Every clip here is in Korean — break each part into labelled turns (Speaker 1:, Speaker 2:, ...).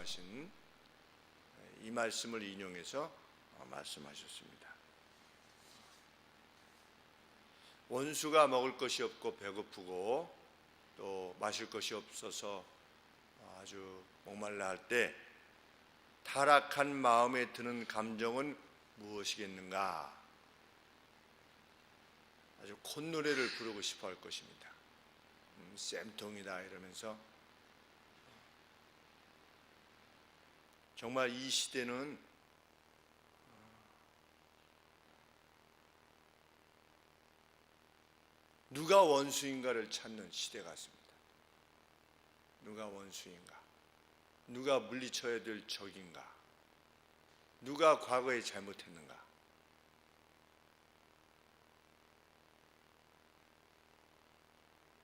Speaker 1: 말씀하신 이 말씀을 인용해서 말씀하셨습니다. 원수가 먹을 것이 없고 배고프고 또 마실 것이 없어서 아주 목말라 할 때 타락한 마음에 드는 감정은 무엇이겠는가? 아주 콧노래를 부르고 싶어 할 것입니다. 쌤통이다 이러면서 정말 이 시대는 누가 원수인가를 찾는 시대 같습니다. 누가 원수인가? 누가 물리쳐야 될 적인가? 누가 과거에 잘못했는가?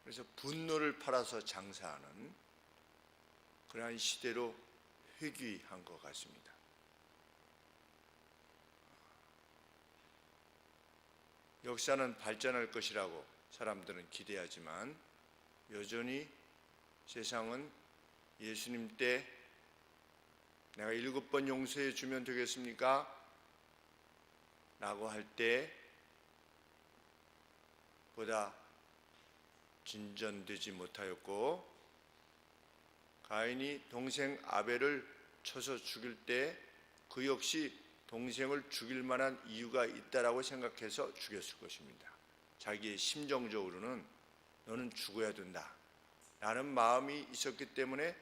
Speaker 1: 그래서 분노를 팔아서 장사하는 그러한 시대로 회귀한 것 같습니다. 역사는 발전할 것이라고 사람들은 기대하지만 여전히 세상은 예수님 때 내가 7번 용서해 주면 되겠습니까? 라고 할 때 보다 진전되지 못하였고, 가인이 동생 아벨을 쳐서 죽일 때 그 역시 동생을 죽일 만한 이유가 있다라고 생각해서 죽였을 것입니다. 자기의 심정적으로는 너는 죽어야 된다 라는 마음이 있었기 때문에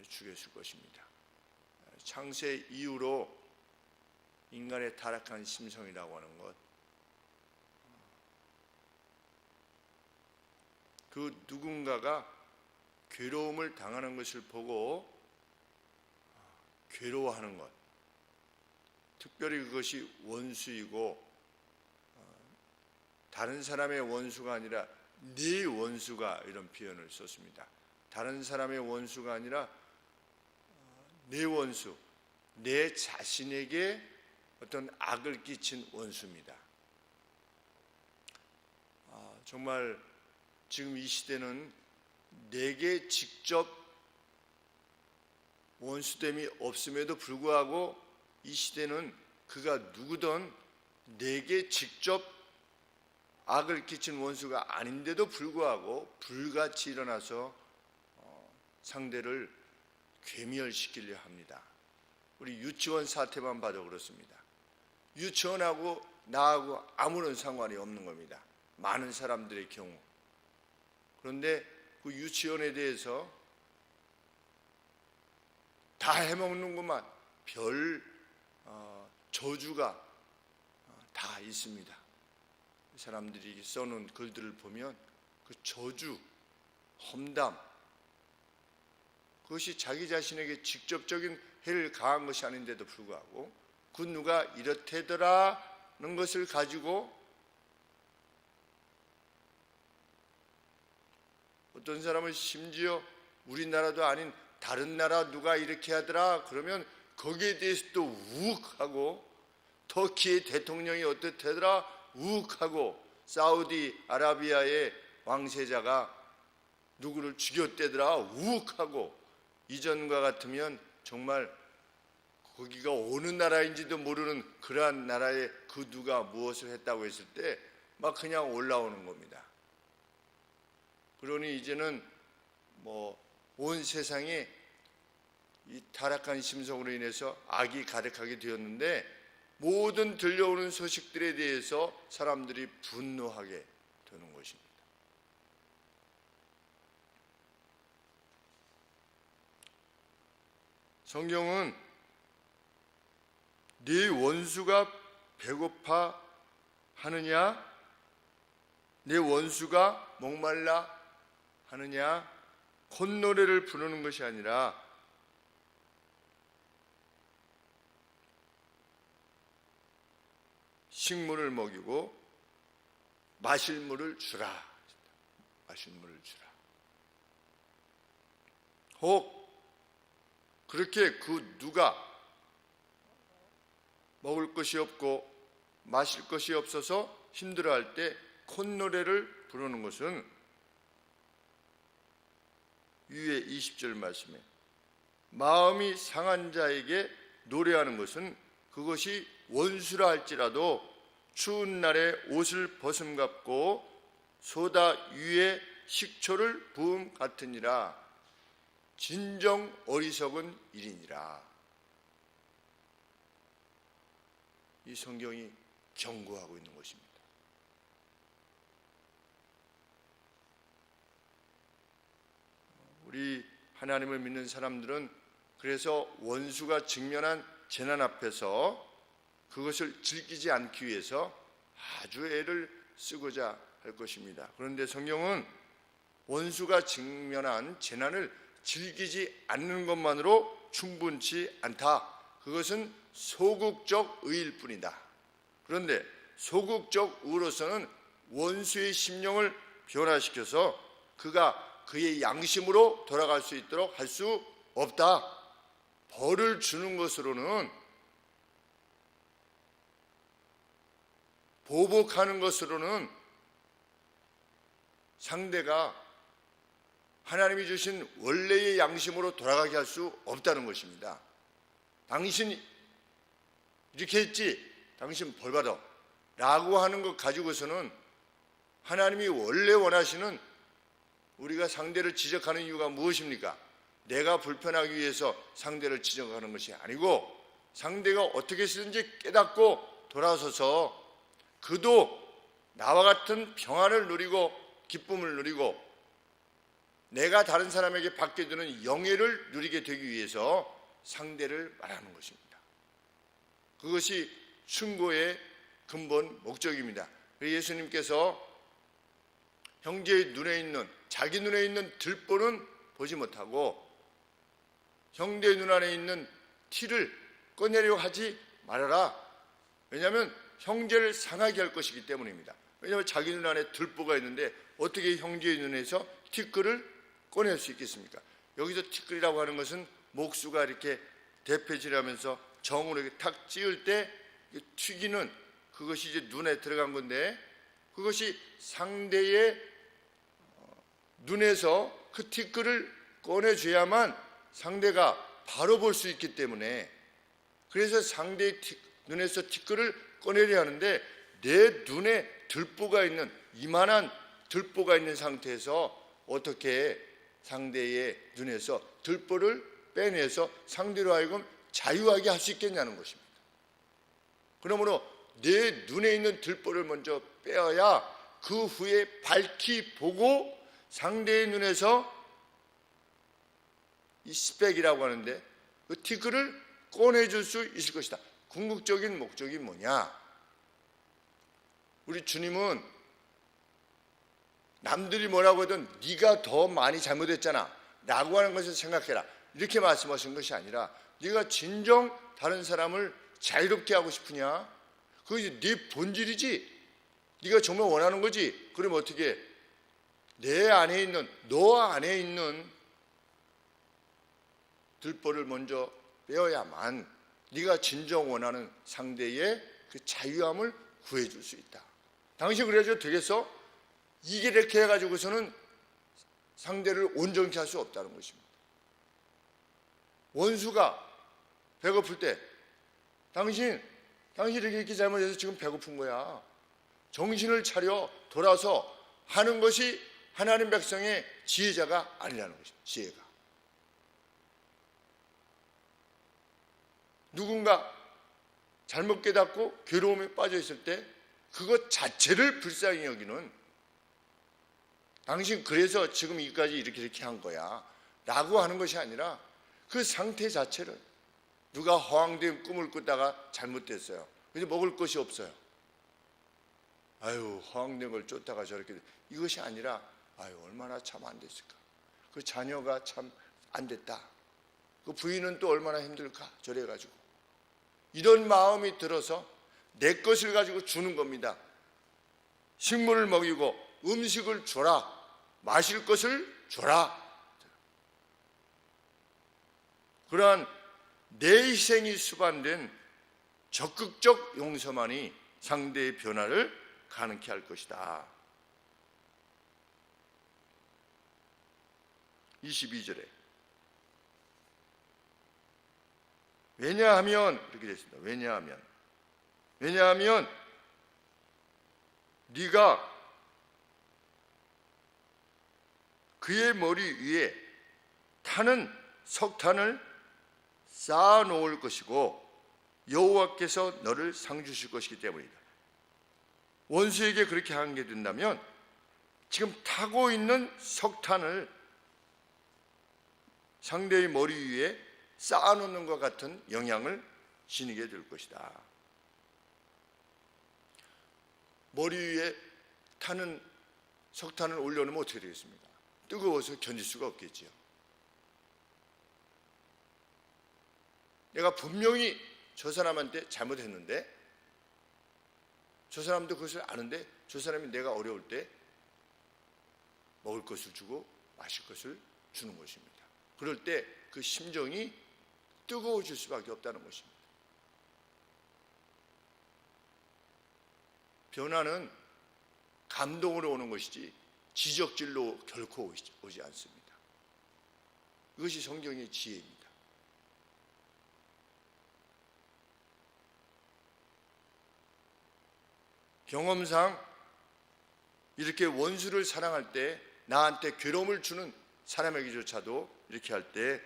Speaker 1: 죽였을 것입니다. 창세 이후로 인간의 타락한 심성이라고 하는 것, 그 누군가가 괴로움을 당하는 것을 보고 괴로워하는 것, 특별히 그것이 원수이고 다른 사람의 원수가 아니라 네 원수가, 이런 표현을 썼습니다. 다른 사람의 원수가 아니라 내 원수, 내 자신에게 어떤 악을 끼친 원수입니다. 정말 지금 이 시대는 내게 직접 원수됨이 없음에도 불구하고 이 시대는 그가 누구든 내게 직접 악을 끼친 원수가 아닌데도 불구하고 불같이 일어나서 상대를 괴멸시키려 합니다. 우리 유치원 사태만 봐도 그렇습니다. 유치원하고 나하고 아무런 상관이 없는 겁니다. 많은 사람들의 경우. 그런데 그 유치원에 대해서 다 해먹는구만, 별 저주가 다 있습니다. 사람들이 써놓은 글들을 보면 그 저주, 험담, 그것이 자기 자신에게 직접적인 해를 가한 것이 아닌데도 불구하고 그 누가 이렇대더라는 것을 가지고 어떤 사람은 심지어 우리나라도 아닌 다른 나라 누가 이렇게 하더라 그러면 거기에 대해서 또 우욱하고, 터키의 대통령이 어떻대더라 우욱하고, 사우디아라비아의 왕세자가 누구를 죽였대더라 우욱하고, 이전과 같으면 정말 거기가 어느 나라인지도 모르는 그러한 나라에 그 누가 무엇을 했다고 했을 때 막 그냥 올라오는 겁니다. 그러니 이제는 온 세상에 이 타락한 심성으로 인해서 악이 가득하게 되었는데, 모든 들려오는 소식들에 대해서 사람들이 분노하게 되는 것입니다. 성경은 네 원수가 배고파 하느냐, 내 원수가 목말라 하느냐, 콧노래를 부르는 것이 아니라 식물을 먹이고 마실 물을 주라. 마실 물을 주라. 혹 그렇게 그 누가 먹을 것이 없고 마실 것이 없어서 힘들어할 때 콧노래를 부르는 것은 위에 20절 말씀에 마음이 상한 자에게 노래하는 것은 그것이 원수라 할지라도 추운 날에 옷을 벗음 같고 소다 위에 식초를 부음 같으니라. 진정 어리석은 일이니라. 이 성경이 경고하고 있는 것입니다. 우리 하나님을 믿는 사람들은 그래서 원수가 직면한 재난 앞에서 그것을 즐기지 않기 위해서 아주 애를 쓰고자 할 것입니다. 그런데 성경은 원수가 직면한 재난을 즐기지 않는 것만으로 충분치 않다. 그것은 소극적 의일 뿐이다. 그런데 소극적 의로서는 원수의 심령을 변화시켜서 그가 그의 양심으로 돌아갈 수 있도록 할 수 없다. 벌을 주는 것으로는, 보복하는 것으로는 상대가 하나님이 주신 원래의 양심으로 돌아가게 할 수 없다는 것입니다. 당신 이렇게 했지, 당신 벌 받아 라고 하는 것 가지고서는 하나님이 원래 원하시는, 우리가 상대를 지적하는 이유가 무엇입니까? 내가 불편하기 위해서 상대를 지적하는 것이 아니고 상대가 어떻게 쓰는지 깨닫고 돌아서서 그도 나와 같은 평안을 누리고 기쁨을 누리고 내가 다른 사람에게 받게 되는 영예를 누리게 되기 위해서 상대를 말하는 것입니다. 그것이 충고의 근본 목적입니다. 예수님께서 형제의 눈에 있는, 자기 눈에 있는 들보는 보지 못하고 형제의 눈 안에 있는 티를 꺼내려고 하지 말아라. 왜냐하면 형제를 상하게 할 것이기 때문입니다. 왜냐하면 자기 눈 안에 들보가 있는데 어떻게 형제의 눈에서 티끌을 꺼낼 수 있겠습니까? 여기서 티끌이라고 하는 것은 목수가 이렇게 대패질하면서 정으로 이렇게 탁 찌을 때 튀기는, 그것이 이제 눈에 들어간 건데, 그것이 상대의 눈에서 그 티끌을 꺼내줘야만 상대가 바로 볼 수 있기 때문에, 그래서 상대의 눈에서 티끌을 꺼내려 하는데, 내 눈에 들보가 있는, 이만한 들보가 있는 상태에서 어떻게 상대의 눈에서 들보를 빼내서 상대로 하여금 자유하게 할 수 있겠냐는 것입니다. 그러므로 내 눈에 있는 들보를 먼저 빼어야 그 후에 밝히 보고 상대의 눈에서 이 스펙이라고 하는데 그 티끌을 꺼내줄 수 있을 것이다. 궁극적인 목적이 뭐냐? 우리 주님은 남들이 뭐라고 하든 네가 더 많이 잘못했잖아 라고 하는 것을 생각해라, 이렇게 말씀하신 것이 아니라, 네가 진정 다른 사람을 자유롭게 하고 싶으냐? 그게 네 본질이지, 네가 정말 원하는 거지. 그러면 어떻게 내 안에 있는, 너 안에 있는 들보를 먼저 빼어야만 네가 진정 원하는 상대의 그 자유함을 구해줄 수 있다. 당신 그래도 되겠어? 이게 이렇게 해가지고서는 상대를 온전케 할 수 없다는 것입니다. 원수가 배고플 때 당신 이렇게 잘못해서 지금 배고픈 거야. 정신을 차려 돌아서 하는 것이 하나님 백성의 지혜자가 아니라는 것입니다. 지혜가. 누군가 잘못 깨닫고 괴로움에 빠져 있을 때 그것 자체를 불쌍히 여기는, 당신 그래서 지금 이까지 이렇게 한 거야 라고 하는 것이 아니라 그 상태 자체를, 누가 허황된 꿈을 꾸다가 잘못됐어요. 그래서 먹을 것이 없어요. 아유, 허황된 걸 쫓다가 저렇게, 이것이 아니라 아유, 얼마나 참 안 됐을까. 그 자녀가 참 안 됐다. 그 부인은 또 얼마나 힘들까. 저래가지고 이런 마음이 들어서 내 것을 가지고 주는 겁니다. 식물을 먹이고 음식을 줘라, 마실 것을 줘라. 그러한 내 희생이 수반된 적극적 용서만이 상대의 변화를 가능케 할 것이다. 22절에 왜냐하면 이렇게 됐습니다. 왜냐하면 네가 그의 머리 위에 타는 석탄을 쌓아 놓을 것이고 여호와께서 너를 상 주실 것이기 때문이다. 원수에게 그렇게 하게 된다면 지금 타고 있는 석탄을 상대의 머리 위에 쌓아놓는 것 같은 영향을 지니게 될 것이다. 머리 위에 타는 석탄을 올려놓으면 어떻게 되겠습니까? 뜨거워서 견딜 수가 없겠지요. 내가 분명히 저 사람한테 잘못했는데 저 사람도 그것을 아는데 저 사람이 내가 어려울 때 먹을 것을 주고 마실 것을 주는 것입니다. 그럴 때 그 심정이 뜨거워질 수밖에 없다는 것입니다. 변화는 감동으로 오는 것이지 지적질로 결코 오지 않습니다. 이것이 성경의 지혜입니다. 경험상 이렇게 원수를 사랑할 때 나한테 괴로움을 주는 사람에게조차도 이렇게 할 때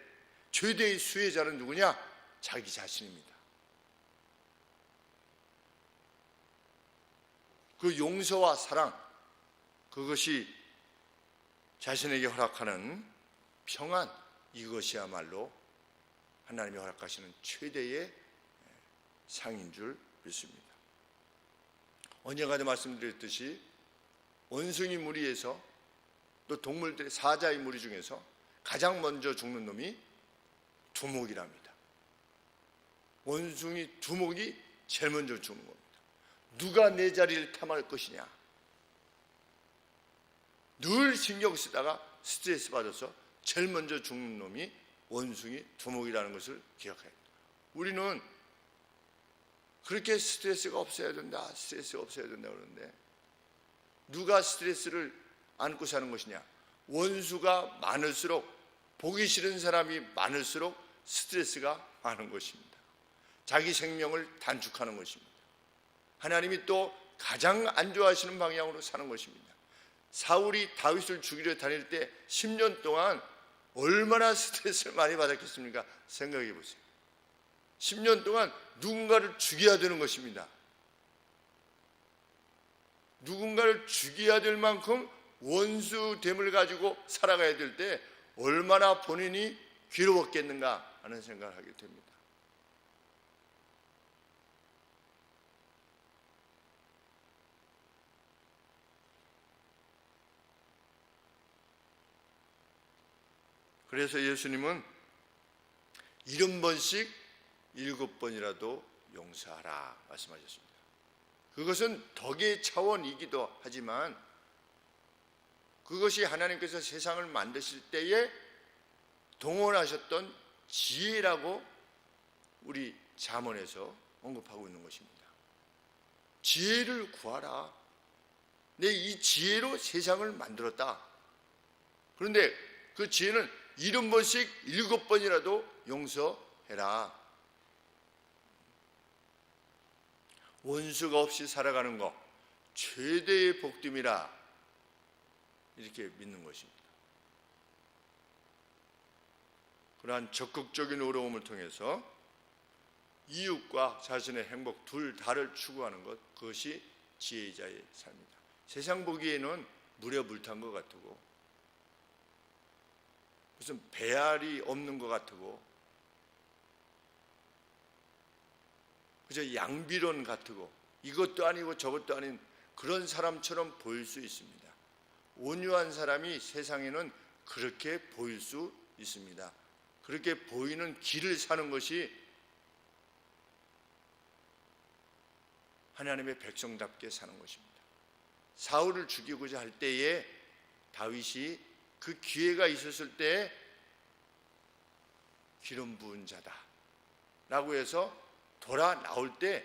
Speaker 1: 최대의 수혜자는 누구냐? 자기 자신입니다. 그 용서와 사랑, 그것이 자신에게 허락하는 평안, 이것이야말로 하나님이 허락하시는 최대의 상인 줄 믿습니다. 언젠가도 말씀드렸듯이 원숭이 무리에서 또 동물들의 사자의 무리 중에서 가장 먼저 죽는 놈이 두목이랍니다. 원숭이 두목이 제일 먼저 죽는 겁니다. 누가 내 자리를 탐할 것이냐. 늘 신경 쓰다가 스트레스 받아서 제일 먼저 죽는 놈이 원숭이 두목이라는 것을 기억해야 합니다. 우리는 그렇게 스트레스가 없어야 된다, 스트레스가 없어야 된다 그러는데 누가 스트레스를 안고 사는 것이냐? 원수가 많을수록, 보기 싫은 사람이 많을수록 스트레스가 많은 것입니다. 자기 생명을 단축하는 것입니다. 하나님이 또 가장 안 좋아하시는 방향으로 사는 것입니다. 사울이 다윗을 죽이려 다닐 때 10년 동안 얼마나 스트레스를 많이 받았겠습니까? 생각해 보세요. 10년 동안 누군가를 죽여야 되는 것입니다. 누군가를 죽여야 될 만큼 원수됨을 가지고 살아가야 될 때 얼마나 본인이 괴로웠겠는가 하는 생각을 하게 됩니다. 그래서 예수님은 70번씩 7번이라도 용서하라 말씀하셨습니다. 그것은 덕의 차원이기도 하지만 그것이 하나님께서 세상을 만드실 때에 동원하셨던 지혜라고 우리 잠언에서 언급하고 있는 것입니다. 지혜를 구하라. 내 이 지혜로 세상을 만들었다. 그런데 그 지혜는 70번씩 7번이라도 용서해라. 원수가 없이 살아가는 것 최대의 복됨이라 이렇게 믿는 것입니다. 그러한 적극적인 어려움을 통해서 이웃과 자신의 행복 둘 다를 추구하는 것, 그것이 지혜자의 삶입니다. 세상 보기에는 물에 물 탄 것 같고 무슨 배알이 없는 것 같고 그저 양비론 같고 이것도 아니고 저것도 아닌 그런 사람처럼 보일 수 있습니다. 온유한 사람이 세상에는 그렇게 보일 수 있습니다. 그렇게 보이는 길을 사는 것이 하나님의 백성답게 사는 것입니다. 사울을 죽이고자 할 때에 다윗이 그 기회가 있었을 때에 기름 부은 자다 라고 해서 돌아 나올 때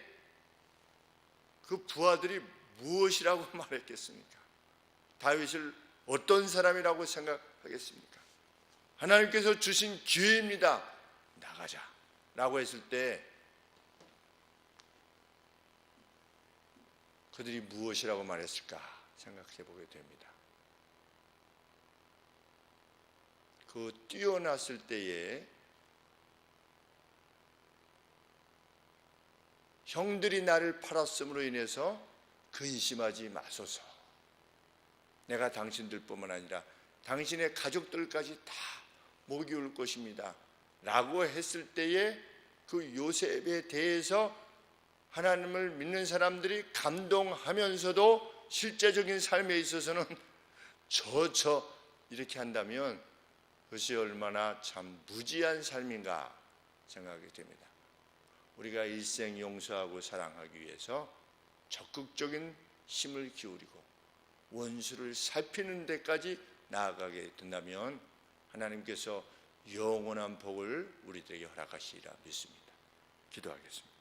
Speaker 1: 그 부하들이 무엇이라고 말했겠습니까? 다윗을 어떤 사람이라고 생각하겠습니까? 하나님께서 주신 기회입니다. 나가자. 라고 했을 때 그들이 무엇이라고 말했을까 생각해 보게 됩니다. 그 뛰어났을 때에 형들이 나를 팔았음으로 인해서 근심하지 마소서. 내가 당신들뿐만 아니라 당신의 가족들까지 다 먹이울 것입니다 라고 했을 때에 그 요셉에 대해서 하나님을 믿는 사람들이 감동하면서도 실제적인 삶에 있어서는 이렇게 한다면 그것이 얼마나 참 무지한 삶인가 생각이 됩니다. 우리가 일생 용서하고 사랑하기 위해서 적극적인 힘을 기울이고 원수를 살피는 데까지 나아가게 된다면 하나님께서 영원한 복을 우리들에게 허락하시리라 믿습니다. 기도하겠습니다.